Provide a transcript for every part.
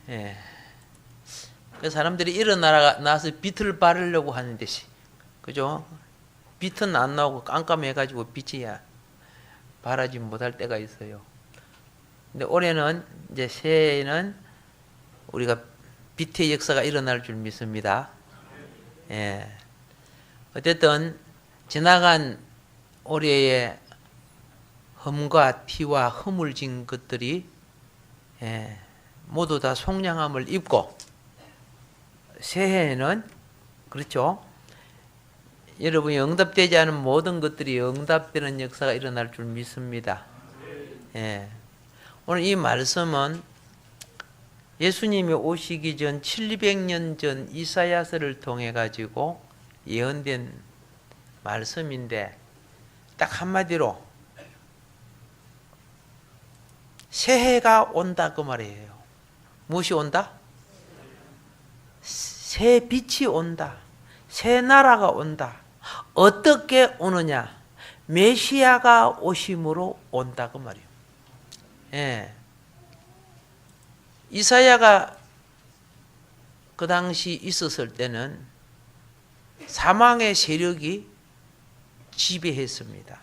예. 그 사람들이 일어나서 빛을 바르려고 하는데, 그죠? 빛은 안 나오고 깜깜해가지고 빛이야 바라지 못할 때가 있어요. 근데 올해는 이제 새해에는 우리가 빛의 역사가 일어날 줄 믿습니다. 예. 어쨌든 지나간 올해의 흠과 티와 허물진 것들이 모두 다 속량함을 입고 새해에는 그렇죠. 여러분이 응답되지 않은 모든 것들이 응답되는 역사가 일어날 줄 믿습니다. 오늘 이 말씀은 예수님이 오시기 전 700년 전 이사야서를 통해 가지고 예언된 말씀인데 딱 한마디로 새해가 온다 그 말이에요. 무엇이 온다? 새 빛이 온다. 새 나라가 온다. 어떻게 오느냐? 메시아가 오심으로 온다 그 말이에요. 예. 이사야가 그 당시 있었을 때는 사망의 세력이 지배했습니다.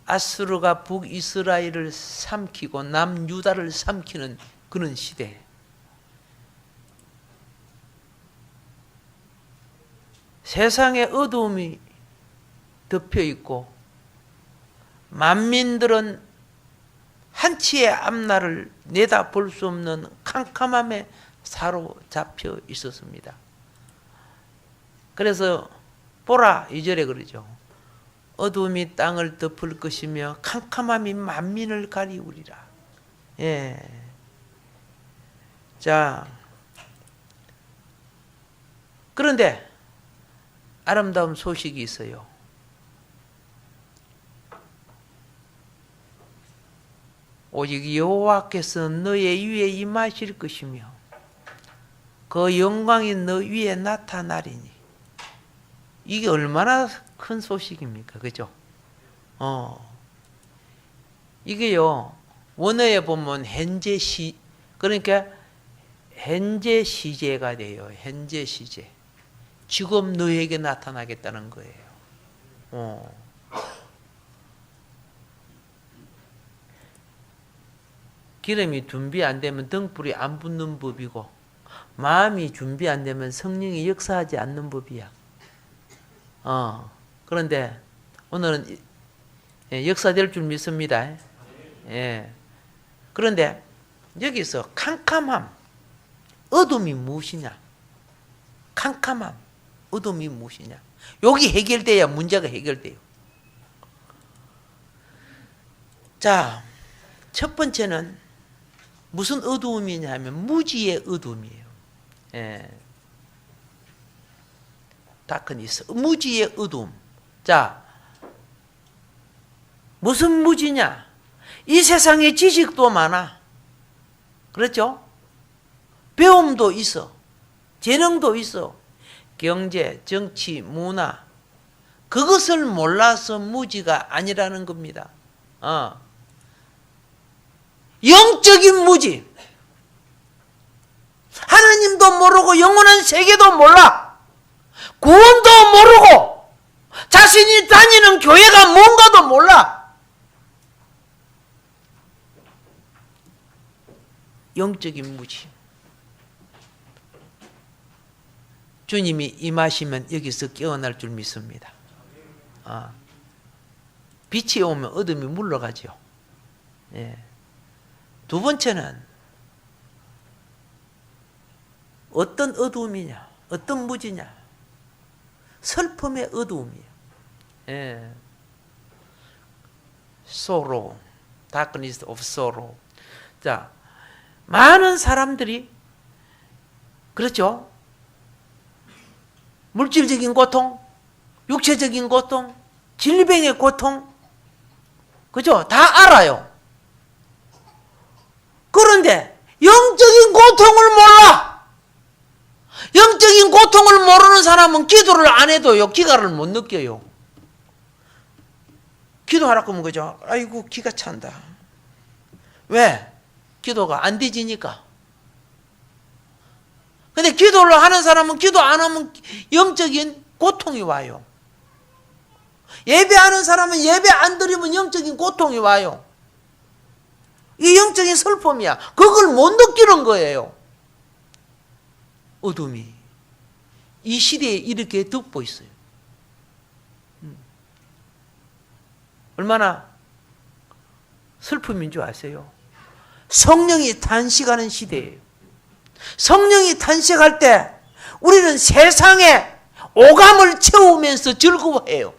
아수르가 북이스라엘을 삼키고 남유다를 삼키는 그런 시대. 세상에 어두움이 덮여 있고 만민들은 한치의 앞날을 내다볼 수 없는 캄캄함에 사로잡혀 있었습니다. 그래서 보라 2절에 그러죠. 어두움이 땅을 덮을 것이며 캄캄함이 만민을 가리우리라. 예. 자, 그런데 아름다운 소식이 있어요. 오직 여호와께서 너의 위에 임하실 것이며 그 영광이 너 위에 나타나리니. 이게 얼마나 큰 소식입니까? 그죠? 이게요, 원어에 보면 현재 그러니까 현재 시제가 돼요. 현재 시제. 지금 너에게 나타나겠다는 거예요. 기름이 준비 안 되면 등불이 안 붙는 법이고, 마음이 준비 안 되면 성령이 역사하지 않는 법이야. 그런데 오늘은 역사될 줄 믿습니다. 그런데 여기서 캄캄함, 어둠이 무엇이냐? 캄캄함, 어둠이 무엇이냐? 여기 해결돼야 문제가 해결돼요. 자, 첫 번째는 무슨 어두움이냐 하면 무지의 어둠이에요. 다크니스, 무지의 어둠. 자, 무슨 무지냐? 이 세상에 지식도 많아. 그렇죠? 배움도 있어. 재능도 있어. 경제, 정치, 문화. 그것을 몰라서 무지가 아니라는 겁니다. 영적인 무지. 하나님도 모르고 영원한 세계도 몰라. 구원도 모르고 자신이 다니는 교회가 뭔가도 몰라. 영적인 무지. 주님이 임하시면 여기서 깨어날 줄 믿습니다. 빛이 오면 어둠이 물러가죠. 두 번째는 어떤 어두움이냐? 어떤 무지냐? 슬픔의 어두움이에요. sorrow, darkness of sorrow. 자, 많은 사람들이 그렇죠? 물질적인 고통, 육체적인 고통, 질병의 고통, 그죠? 다 알아요. 그런데 영적인 고통을 몰라. 영적인 고통을 모르는 사람은 기도를 안 해도요, 기가를 못 느껴요. 기도하라고 하면 그죠? 아이고, 기가 찬다. 왜? 기도가 안 되지니까. 근데 기도를 하는 사람은 기도 안 하면 영적인 고통이 와요. 예배하는 사람은 예배 안 드리면 영적인 고통이 와요. 이 영적인 슬픔이야. 그걸 못 느끼는 거예요. 어둠이 이 시대에 이렇게 덮고 있어요. 얼마나 슬픔인 줄 아세요? 성령이 탄식하는 시대예요. 성령이 탄식할 때 우리는 세상에 오감을 채우면서 즐거워해요.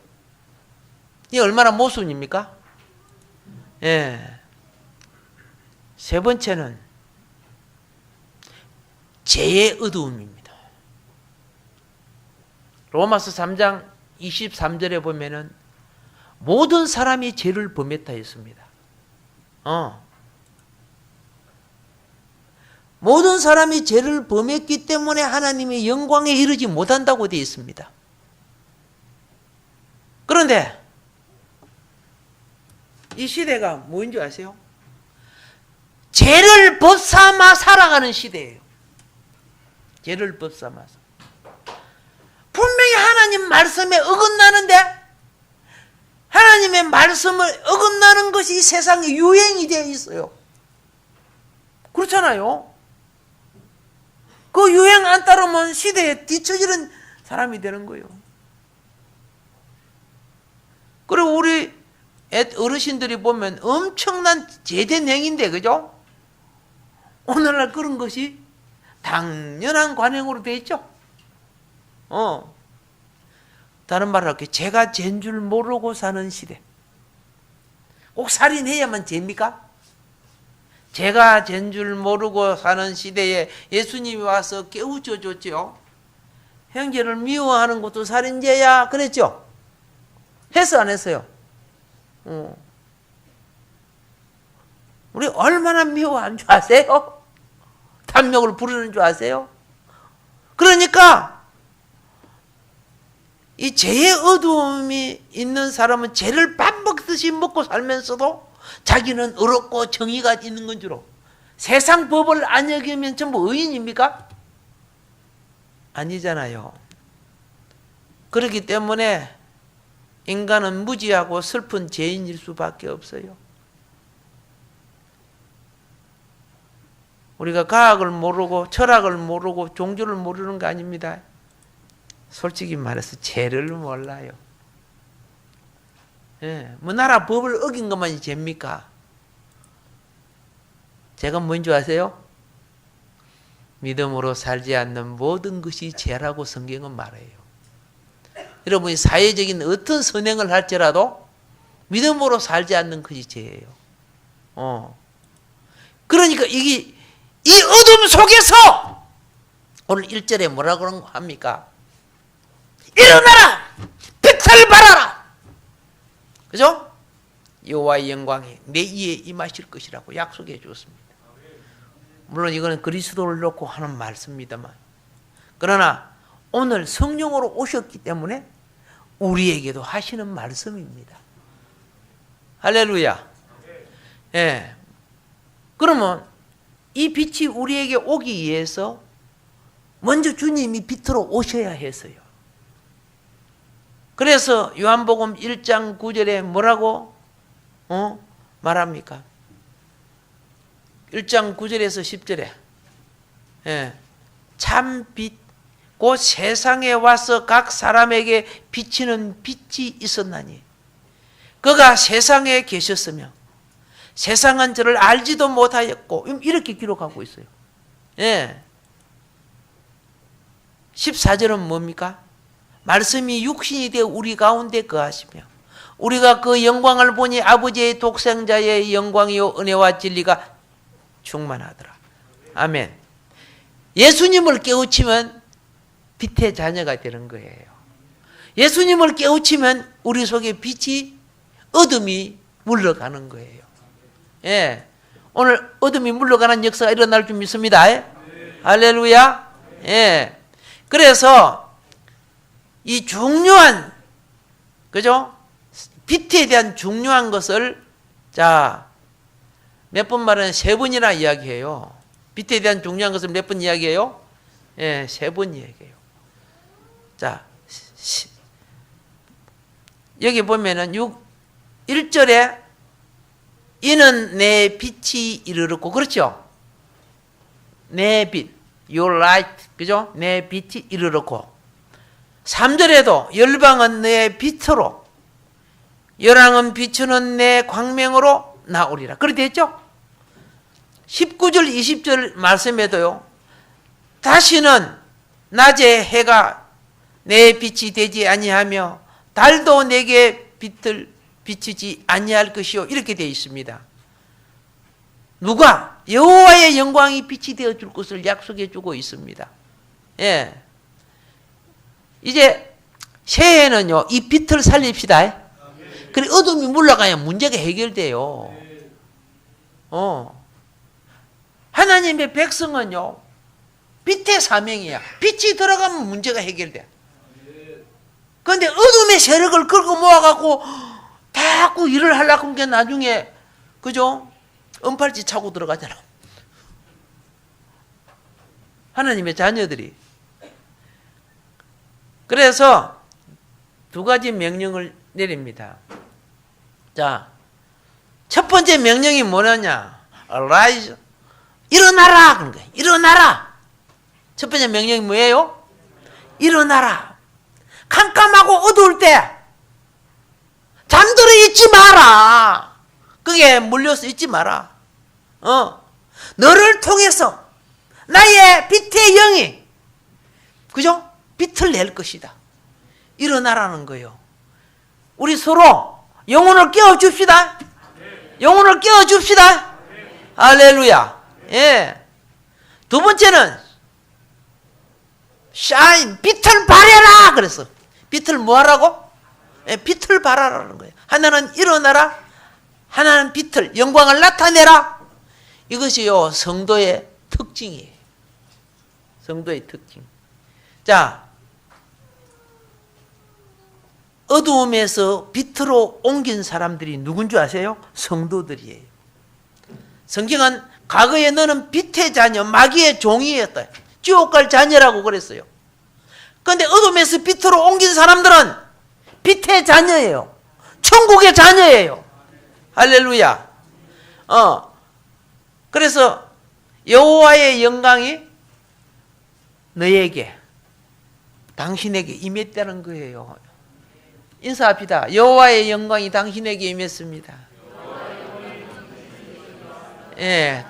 이게 얼마나 모순입니까? 예. 세 번째는 죄의 어두움입니다. 로마서 3장 23절에 보면은 모든 사람이 죄를 범했다 했습니다. 모든 사람이 죄를 범했기 때문에 하나님의 영광에 이르지 못한다고 되어 있습니다. 그런데 이 시대가 뭐인 줄 아세요? 죄를 법삼아 살아가는 시대예요. 죄를 법삼아서. 분명히 하나님 말씀에 어긋나는데 하나님의 말씀을 어긋나는 것이 이 세상에 유행이 되어 있어요. 그렇잖아요. 그 유행 안 따르면 시대에 뒤처지는 사람이 되는 거예요. 그리고 우리 어르신들이 보면 엄청난 제된 행위인데, 그죠? 오늘날 그런 것이 당연한 관행으로 되어 있죠. 다른 말로 할게요. 죄가 죄인 줄 모르고 사는 시대. 꼭 살인해야만 죄입니까? 죄가 죄인 줄 모르고 사는 시대에 예수님이 와서 깨우쳐 줬죠. 형제를 미워하는 것도 살인죄야 그랬죠. 했어 안 했어요? 우리 얼마나 미워한 줄 아세요? 탐욕을 부르는 줄 아세요? 그러니까 이 죄의 어두움이 있는 사람은 죄를 밥 먹듯이 먹고 살면서도 자기는 의롭고 정의가 있는 건 줄 알고 세상 법을 안 여기면 전부 의인입니까? 아니잖아요. 그렇기 때문에 인간은 무지하고 슬픈 죄인일 수밖에 없어요. 우리가 과학을 모르고 철학을 모르고 종교를 모르는 거 아닙니다. 솔직히 말해서 죄를 몰라요. 예, 뭐 나라 법을 어긴 것만이 죄입니까? 죄가 뭔 줄 아세요? 믿음으로 살지 않는 모든 것이 죄라고 성경은 말해요. 여러분이 사회적인 어떤 선행을 할지라도 믿음으로 살지 않는 것이 죄예요. 그러니까 이 어둠 속에서 오늘 1절에 뭐라고 합니까? 일어나라! 빛을 발하라! 그죠? 여호와의 영광이 내 위에 임하실 것이라고 약속해 주었습니다. 물론 이거는 그리스도를 놓고 하는 말씀입니다만, 그러나 오늘 성령으로 오셨기 때문에 우리에게도 하시는 말씀입니다. 할렐루야. 예. 그러면 이 빛이 우리에게 오기 위해서 먼저 주님이 빛으로 오셔야 했어요. 그래서 요한복음 1장 9절에 뭐라고 말합니까? 1장 9절에서 10절에 예, 참 빛, 곧 세상에 와서 각 사람에게 비치는 빛이 있었나니 그가 세상에 계셨으며 세상은 저를 알지도 못하였고, 이렇게 기록하고 있어요. 예. 14절은 뭡니까? 말씀이 육신이 되어 우리 가운데 거하시며 우리가 그 영광을 보니 아버지의 독생자의 영광이요 은혜와 진리가 충만하더라. 아멘. 예수님을 깨우치면 빛의 자녀가 되는 거예요. 예수님을 깨우치면 우리 속에 빛이, 어둠이 물러가는 거예요. 예. 오늘 어둠이 물러가는 역사가 일어날 줄 믿습니다. 할렐루야. 예. 그래서 이 중요한, 그죠? 빛에 대한 중요한 것을, 자, 몇 번 말하는 3번이나 이야기해요. 빛에 대한 중요한 것을 몇 번 이야기해요? 예, 세 번 얘기해요. 자, 여기 보면은 1절에 이는 내 빛이 이르렀고, 그렇죠? 내 빛, your light, 그죠? 내 빛이 이르렀고, 3절에도 열방은 내 빛으로, 열왕은 비추는 내 광명으로 나오리라. 그렇게 됐죠? 19절, 20절 말씀에도요, 다시는 낮에 해가 내 빛이 되지 아니하며 달도 내게 빛을 비추지 아니할 것이요, 이렇게 되어 있습니다. 누가? 여호와의 영광이 빛이 되어 줄 것을 약속해 주고 있습니다. 예. 이제 새해에는요, 이 빛을 살립시다. 그래, 어둠이 물러가야 문제가 해결돼요. 하나님의 백성은요, 빛의 사명이야. 빛이 들어가면 문제가 해결돼. 그런데 어둠의 세력을 끌고 모아갖고 자꾸 일을 하려고 하는 게 나중에, 그죠? 은팔찌 차고 들어가잖아. 하나님의 자녀들이. 그래서 두 가지 명령을 내립니다. 자, 첫 번째 명령이 뭐냐냐? Arise. 일어나라. 그런 거예요. 일어나라. 첫 번째 명령이 뭐예요? 일어나라. 캄캄하고 어두울 때 잠들어 있지 마라. 그게 물려서 있지 마라. 너를 통해서 나의 빛의 영이, 그죠? 빛을 낼 것이다. 일어나라는 거예요. 우리 서로 영혼을 깨워줍시다. 영혼을 깨워줍시다. 할렐루야. 예. 두 번째는 shine, 빛을 발해라. 그래서 빛을 뭐 하라고? 예, 빛을 발하라는 거예요. 하나는 일어나라, 하나는 빛을, 영광을 나타내라. 이것이요, 성도의 특징이에요. 성도의 특징. 자, 어두움에서 빛으로 옮긴 사람들이 누군 줄 아세요? 성도들이에요. 성경은 과거에 너는 빛의 자녀, 마귀의 종이었다. 지옥 갈 자녀라고 그랬어요. 그런데 어둠에서 빛으로 옮긴 사람들은 빛의 자녀예요. 천국의 자녀예요. 할렐루야. 그래서 여호와의 영광이 너에게, 당신에게 임했다는 거예요. 인사합시다. 여호와의 영광이 당신에게 임했습니다. 예.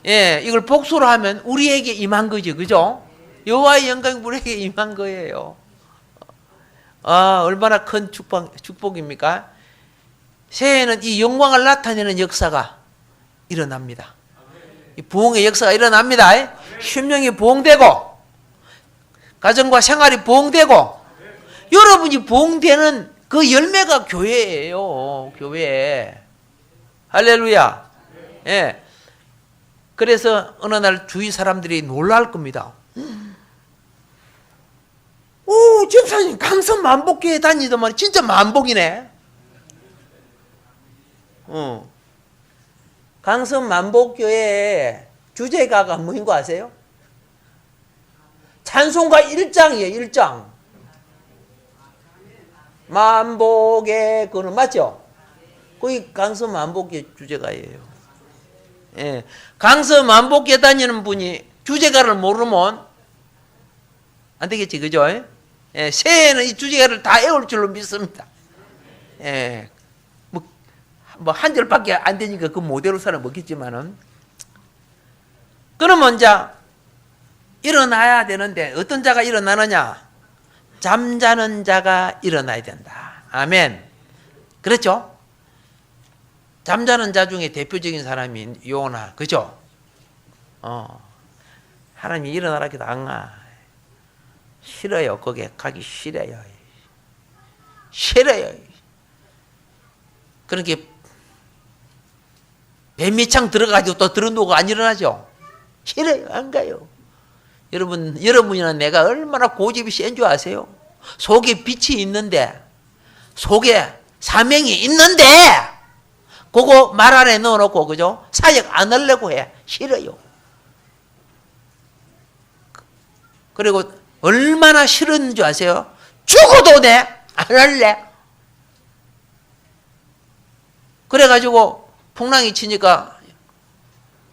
예, 이걸 복수로 하면 우리에게 임한 거죠. 그죠? 여호와의 영광이 우리에게 임한 거예요. 아, 얼마나 큰 축복입니까? 새해에는 이 영광을 나타내는 역사가 일어납니다. 이 부흥의 역사가 일어납니다. 심령이 부흥되고, 가정과 생활이 부흥되고, 여러분이 부흥되는 그 열매가 교회예요. 교회. 할렐루야. 예. 그래서 어느 날 주위 사람들이 놀랄 겁니다. 오, 집사님 강성 만복교회 다니더만 진짜 만복이네. 강성 만복교회의 주제가가 뭐인 거 아세요? 찬송가 1장이에요. 1장. 만복의 그는 맞죠? 거기 강성 만복교회 주제가예요. 예. 강서 만복교회 다니는 분이 주제가를 모르면 안 되겠지, 그죠? 예. 새해에는 이 주제가를 다 외울 줄로 믿습니다. 예. 뭐 한 절밖에 안 되니까 그 모델로 사람 없겠지만은. 그러면 이제 일어나야 되는데 어떤 자가 일어나느냐? 잠자는 자가 일어나야 된다. 아멘. 그렇죠? 잠자는 자 중에 대표적인 사람이 요나, 그죠? 하나님이 일어나라 해도 안 가. 싫어요. 거기에 가기 싫어요. 싫어요. 그렇게 뱀미창 들어가지고 또 들어놓고 안 일어나죠? 싫어요. 안 가요. 여러분이나 내가 얼마나 고집이 센 줄 아세요? 속에 빛이 있는데, 속에 사명이 있는데, 그거 말 안에 넣어놓고, 그죠? 사역 안 하려고 해. 싫어요. 그리고 얼마나 싫은 줄 아세요? 죽어도 내 안 할래. 그래가지고 풍랑이 치니까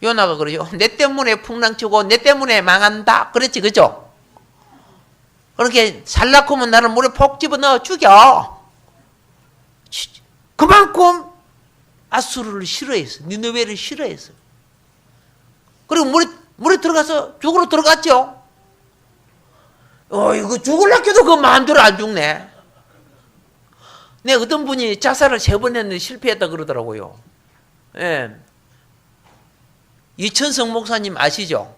요나가 그러죠. 내 때문에 풍랑 치고 내 때문에 망한다. 그랬지, 그죠? 그렇게 살라코면 나를 물에 폭 집어넣어 죽여. 그만큼 아수르를 싫어했어. 니느웨를 싫어했어. 그리고 물에 들어가서 죽으러 들어갔죠. 이거 죽을라 해도 그 마음대로 안 죽네. 네, 어떤 분이 자살을 3번 했는데 실패했다 그러더라고요. 예. 이천성 목사님 아시죠?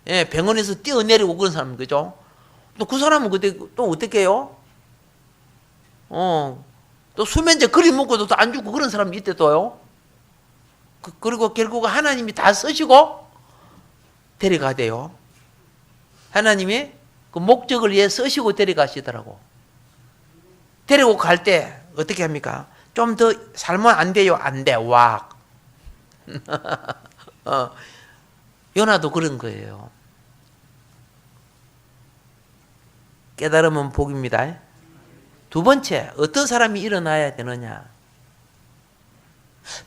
예, 병원에서 뛰어내리고 그런 사람, 그죠? 또 그 사람은 그때 또 어떻게 해요? 또 수면제 그리 먹고도 또 안 죽고 그런 사람이 있대 또요. 그리고 결국 하나님이 다 쓰시고 데려가대요. 하나님이 그 목적을 위해 쓰시고 데려가시더라고. 데리고 갈 때 어떻게 합니까? 좀 더 살면 안 돼요? 안 돼. 와. 요나도 그런 거예요. 깨달으면 복입니다. 두 번째, 어떤 사람이 일어나야 되느냐?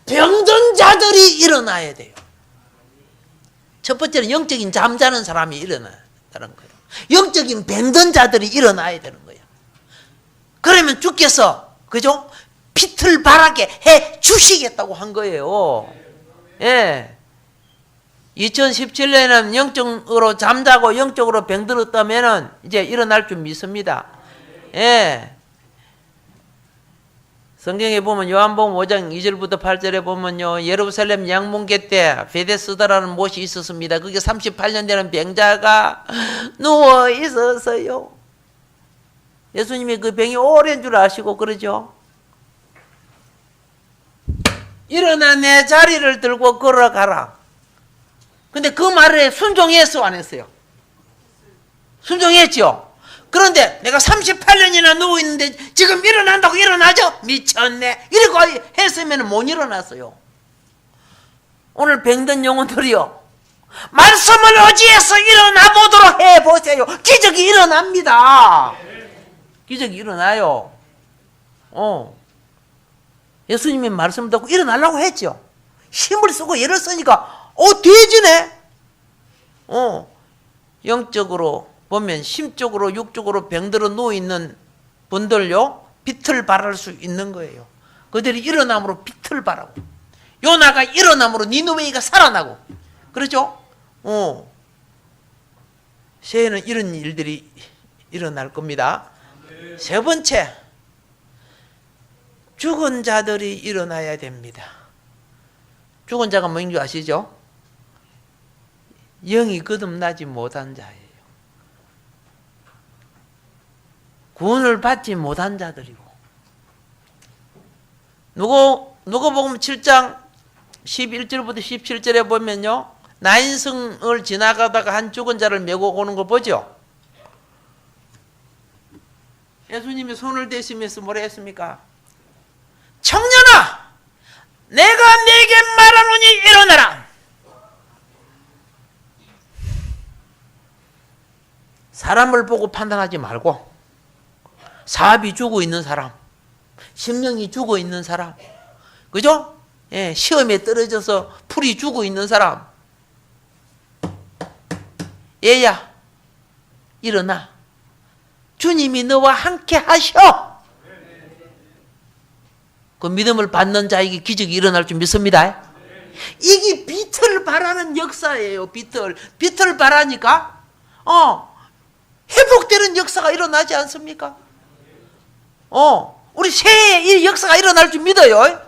병든 자들이 일어나야 돼요. 첫 번째는 영적인 잠자는 사람이 일어나야 되는 거예요. 영적인 병든 자들이 일어나야 되는 거예요. 그러면 주께서, 그죠? 빛을 발하게 해 주시겠다고 한 거예요. 예. 2017년에는 영적으로 잠자고 영적으로 병들었다면 이제 일어날 줄 믿습니다. 예. 성경에 보면 요한복음 5장 2절부터 8절에 보면요. 예루살렘 양문계 때 베데스다라는 못이 있었습니다. 그게 38년 되는 병자가 누워 있었어요. 예수님이 그 병이 오랜 줄 아시고 그러죠. 일어나 내 자리를 들고 걸어가라. 근데 그 말에 순종했어, 안 했어요? 순종했죠. 그런데 내가 38년이나 누워있는데 지금 일어난다고 일어나죠? 미쳤네. 이러고 했으면 못 일어났어요. 오늘 병든 영혼들이요, 말씀을 의지해서 일어나 보도록 해보세요. 기적이 일어납니다. 기적이 일어나요. 예수님의 말씀 듣고 일어나려고 했죠. 힘을 쓰고 예를 쓰니까 되지네. 영적으로 보면 심적으로 육적으로 병들어 누워있는 분들요, 빛을 발할 수 있는 거예요. 그들이 일어남으로 빛을 발하고, 요나가 일어남으로 니느웨가 살아나고, 그렇죠? 새해는 이런 일들이 일어날 겁니다. 세 번째, 죽은 자들이 일어나야 됩니다. 죽은 자가 뭐인 줄 아시죠? 영이 거듭나지 못한 자예요. 구원을 받지 못한 자들이고. 누가복음 7장 11절부터 17절에 보면요, 나인성을 지나가다가 한 죽은 자를 메고 오는 거 보죠? 예수님이 손을 대시면서 뭐라 했습니까? 청년아, 내가 네게 말하노니 일어나라. 사람을 보고 판단하지 말고, 사업이 죽어 있는 사람, 심령이 죽어 있는 사람, 그죠? 예, 시험에 떨어져서 풀이 죽어 있는 사람, 얘야, 일어나. 주님이 너와 함께 하셔. 그 믿음을 받는 자에게 기적이 일어날 줄 믿습니다. 이게 빛을 발하는 역사예요. 빛을 발하니까 회복되는 역사가 일어나지 않습니까? 우리 새해에 이 역사가 일어날 줄 믿어요.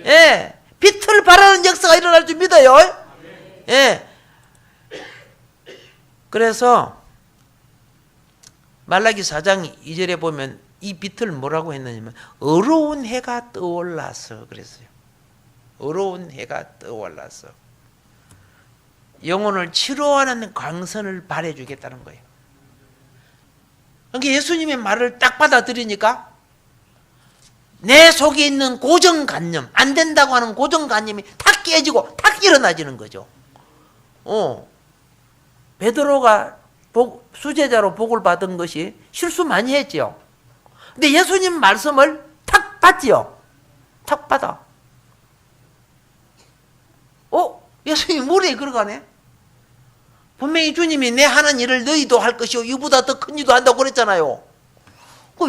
예, 빛을 발하는 역사가 일어날 줄 믿어요. 예. 그래서 말라기 4장 2절에 보면 이 빛을 뭐라고 했느냐면 어려운 해가 떠올라서 그랬어요. 어려운 해가 떠올라서 영혼을 치료하는 광선을 발해주겠다는 거예요. 그러니까 예수님의 말을 딱 받아들이니까 내 속에 있는 고정관념, 안 된다고 하는 고정관념이 탁 깨지고 탁 일어나지는 거죠. 베드로가 수제자로 복을 받은 것이 실수 많이 했지요. 근데 예수님 말씀을 탁 받지요. 탁 받아. 예수님 무리에 걸어가네. 분명히 주님이 내 하는 일을 너희도 할 것이요 이보다 더 큰 일도 한다고 그랬잖아요.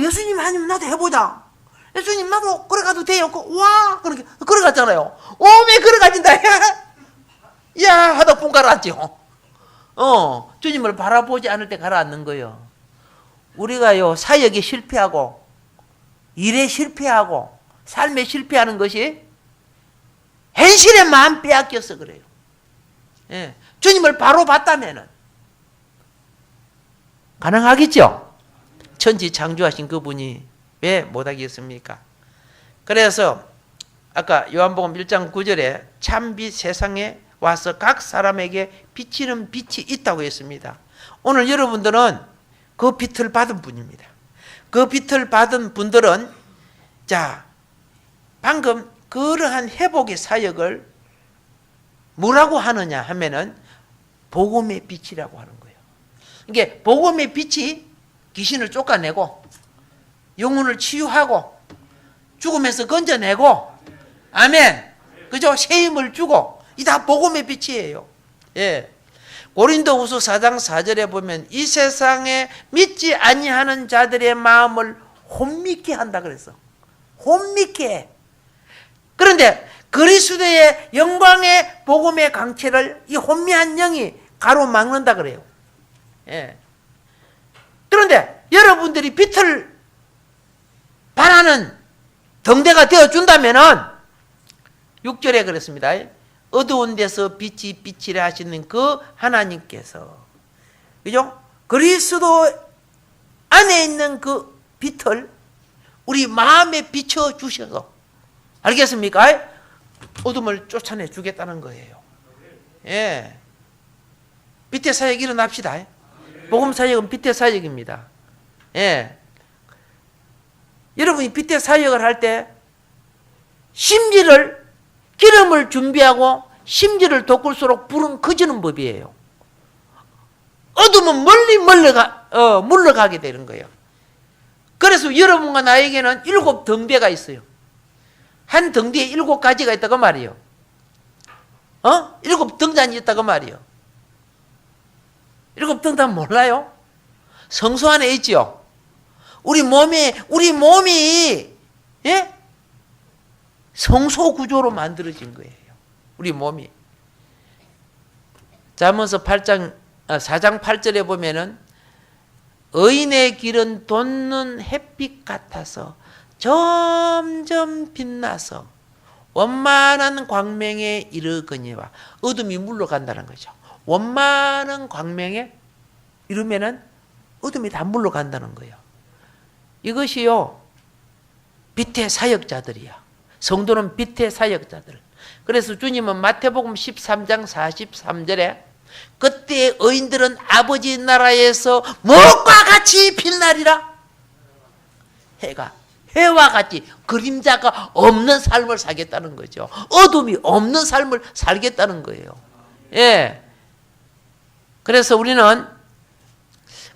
예수님 아니면 나도 해보자. 예수님 나도 걸어가도 돼요. 와 그렇게 걸어갔잖아요. 오메 걸어가진다. 야 하다 분 가라앉죠. 주님을 바라보지 않을 때 가라앉는 거예요. 우리가요 사역에 실패하고 일에 실패하고 삶에 실패하는 것이 현실의 마음 빼앗겨서 그래요. 예. 주님을 바로 봤다면은 가능하겠죠. 천지 창조하신 그분이 왜 못하겠습니까? 그래서 아까 요한복음 1장 9절에 참빛 세상에 와서 각 사람에게 비치는 빛이 있다고 했습니다. 오늘 여러분들은 그 빛을 받은 분입니다. 그 빛을 받은 분들은 자 방금 그러한 회복의 사역을 뭐라고 하느냐 하면은 복음의 빛이라고 하는 거예요. 이게 복음의 빛이 귀신을 쫓아내고 영혼을 치유하고 죽음에서 건져내고 아멘. 그죠? 새 힘을 주고 이 다 복음의 빛이에요. 예. 고린도후서 4장 4절에 보면 이 세상에 믿지 아니하는 자들의 마음을 혼미케 한다 그랬어. 혼미케. 그런데 그리스도의 영광의 복음의 강체를 이 혼미한 영이 가로막는다 그래요. 예. 그런데 여러분들이 빛을 바라는 등대가 되어준다면은 6절에 그랬습니다. 어두운 데서 빛이 빛이라 하시는 그 하나님께서 그죠? 그리스도 안에 있는 그 빛을 우리 마음에 비춰 주셔서 알겠습니까? 어둠을 쫓아내 주겠다는 거예요. 예. 빛의 사역 일어납시다. 복음 사역은 빛의 사역입니다. 예. 여러분이 빛의 사역을 할 때 심지를 기름을 준비하고 심지를 돋굴수록 불은 커지는 법이에요. 어둠은 멀리 물러가게 되는 거예요. 그래서 여러분과 나에게는 7 등대가 있어요. 한 등대에 7가지가 있다고 말이에요. 7 등잔이 있다고 말이에요. 7 등잔 몰라요? 성소 안에 있지요. 우리 몸이 예? 성소 구조로 만들어진 거예요. 우리 몸이. 잠언서 4장 8절에 보면은 의인의 길은 돋는 햇빛 같아서 점점 빛나서 원만한 광명에 이르거니와 어둠이 물러간다는 거죠. 원만한 광명에 이르면은 어둠이 다 물러간다는 거예요. 이것이요 빛의 사역자들이야. 성도는 빛의 사역자들. 그래서 주님은 마태복음 13장 43절에 그때 의인들은 아버지 나라에서 무엇과 같이 빛나리라. 해와 같이 그림자가 없는 삶을 살겠다는 거죠. 어둠이 없는 삶을 살겠다는 거예요. 예. 그래서 우리는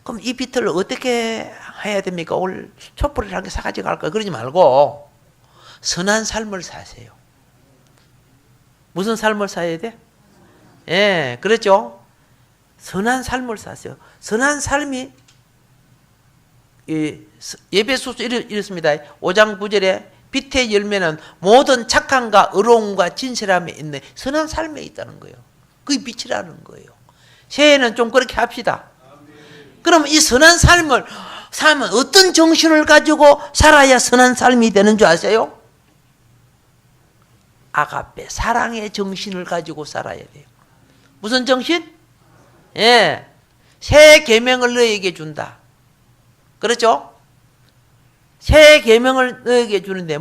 그럼 이 빛을 어떻게 해야 됩니까? 오늘 촛불을 한 개 사가지고 갈까? 그러지 말고 선한 삶을 사세요. 무슨 삶을 살아야 돼? 예, 그렇죠? 선한 삶을 사세요. 선한 삶이 예배소서 이렇습니다. 5장 9절에 빛의 열매는 모든 착함과 의로움과 진실함에 있는 선한 삶에 있다는 거예요. 그게 빛이라는 거예요. 새해는 좀 그렇게 합시다. 그럼 이 선한 삶을 살면 어떤 정신을 가지고 살아야 선한 삶이 되는 줄 아세요? 아가페, 사랑의 정신을 가지고 살아야 돼요. 무슨 정신? 예, 새 계명을 너에게 준다. 그렇죠? 새 계명을 너에게 주는데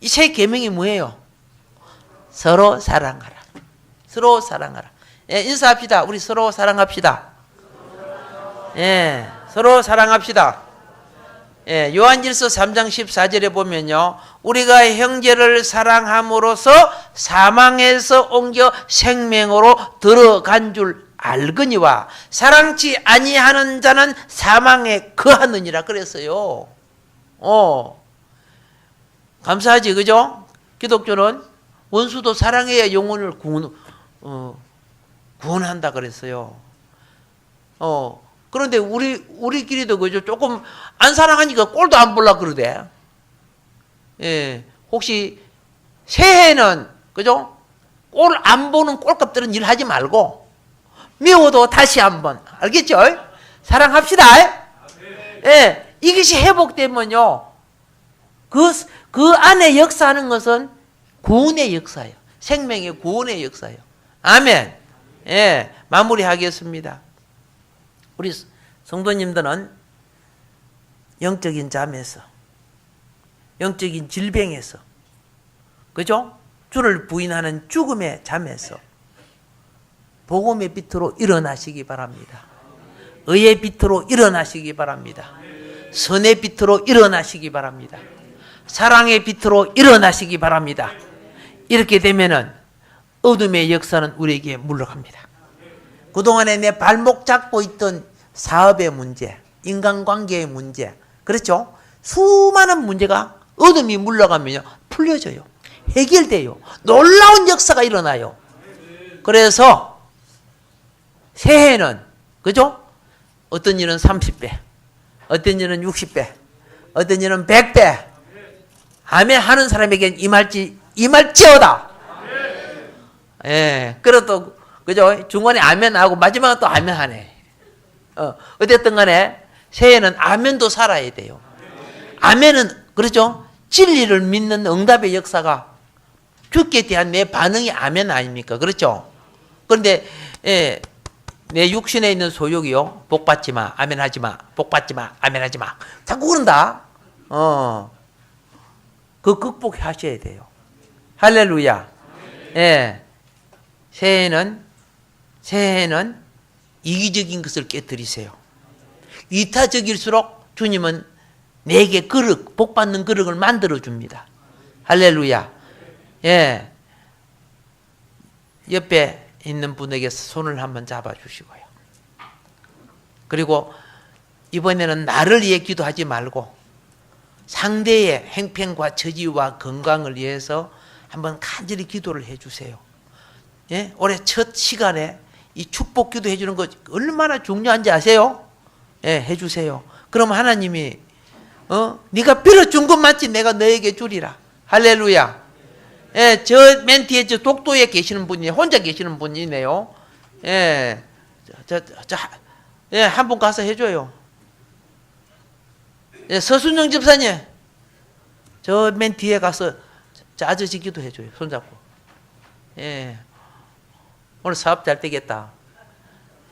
이 새 계명이 뭐예요? 서로 사랑하라. 서로 사랑하라. 예, 인사합시다. 우리 서로 사랑합시다. 예, 서로 사랑합시다. 예, 요한일서 3장 14절에 보면요, 우리가 형제를 사랑함으로써 사망에서 옮겨 생명으로 들어간 줄 알거니와 사랑치 아니하는 자는 사망에 거하느니라 그랬어요. 감사하지, 그죠? 기독교는 원수도 사랑해야 영혼을 구원한다 그랬어요. 그런데 우리끼리도 그죠? 조금 안 사랑하니까 꼴도 안 보려고 그러대. 예, 혹시 새해는 그죠? 꼴 안 보는 꼴값들은 일 하지 말고 미워도 다시 한번, 알겠죠? 사랑합시다. 예, 이것이 회복되면요, 그 안에 역사하는 것은 구원의 역사예요. 생명의 구원의 역사예요. 아멘. 예, 마무리하겠습니다. 우리 성도님들은 영적인 잠에서, 영적인 질병에서, 그죠? 주를 부인하는 죽음의 잠에서 복음의 빛으로 일어나시기 바랍니다. 의의 빛으로 일어나시기 바랍니다. 선의 빛으로 일어나시기 바랍니다. 사랑의 빛으로 일어나시기 바랍니다. 이렇게 되면은 어둠의 역사는 우리에게 물러갑니다. 그동안에 내 발목 잡고 있던 사업의 문제, 인간관계의 문제, 그렇죠? 수많은 문제가 어둠이 물러가면요, 풀려져요. 해결돼요. 놀라운 역사가 일어나요. 그래서 새해는, 그죠? 어떤 일은 30배, 어떤 일은 60배, 어떤 일은 100배. 아멘 하는 사람에겐 임할지어다. 예, 그래도, 그죠? 중간에 아멘 하고 마지막에 또 아멘 하네. 어쨌든 간에 새해는 아멘도 살아야 돼요. 아멘은, 그렇죠? 진리를 믿는 응답의 역사가 주께 대한 내 반응이 아멘 아닙니까? 그렇죠? 그런데, 예, 내 육신에 있는 소욕이요, 복 받지 마, 아멘 하지 마, 복 받지 마, 아멘 하지 마. 자꾸 그런다. 그 극복하셔야 돼요. 할렐루야. 예. 새해는 이기적인 것을 깨뜨리세요. 이타적일수록 주님은 내게 복 받는 그릇을 만들어 줍니다. 할렐루야. 예. 옆에 있는 분에게 손을 한번 잡아 주시고요. 그리고 이번에는 나를 위해 기도하지 말고 상대의 행편과 처지와 건강을 위해서 한번 간절히 기도를 해 주세요. 예? 올해 첫 시간에 이 축복 기도 해 주는 거 얼마나 중요한지 아세요? 예, 해 주세요. 그럼 하나님이 네가 빌어준 것만치 내가 너에게 주리라. 할렐루야. 예, 저 맨 뒤에 저 독도에 계시는 분이 혼자 계시는 분이네요. 예, 예, 한 분 가서 해줘요. 예, 서순영 집사님, 저 맨 뒤에 가서 저 아저씨 기도 해줘요. 손잡고. 예, 오늘 사업 잘 되겠다.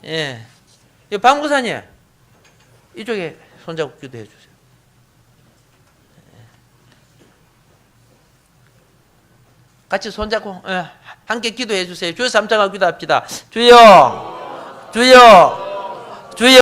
예, 방구사님, 이쪽에 손잡고 기도해 주세요. 같이 손잡고 함께 기도해 주세요. 주여 삼창하고 기도합시다. 주여, 주여, 주여.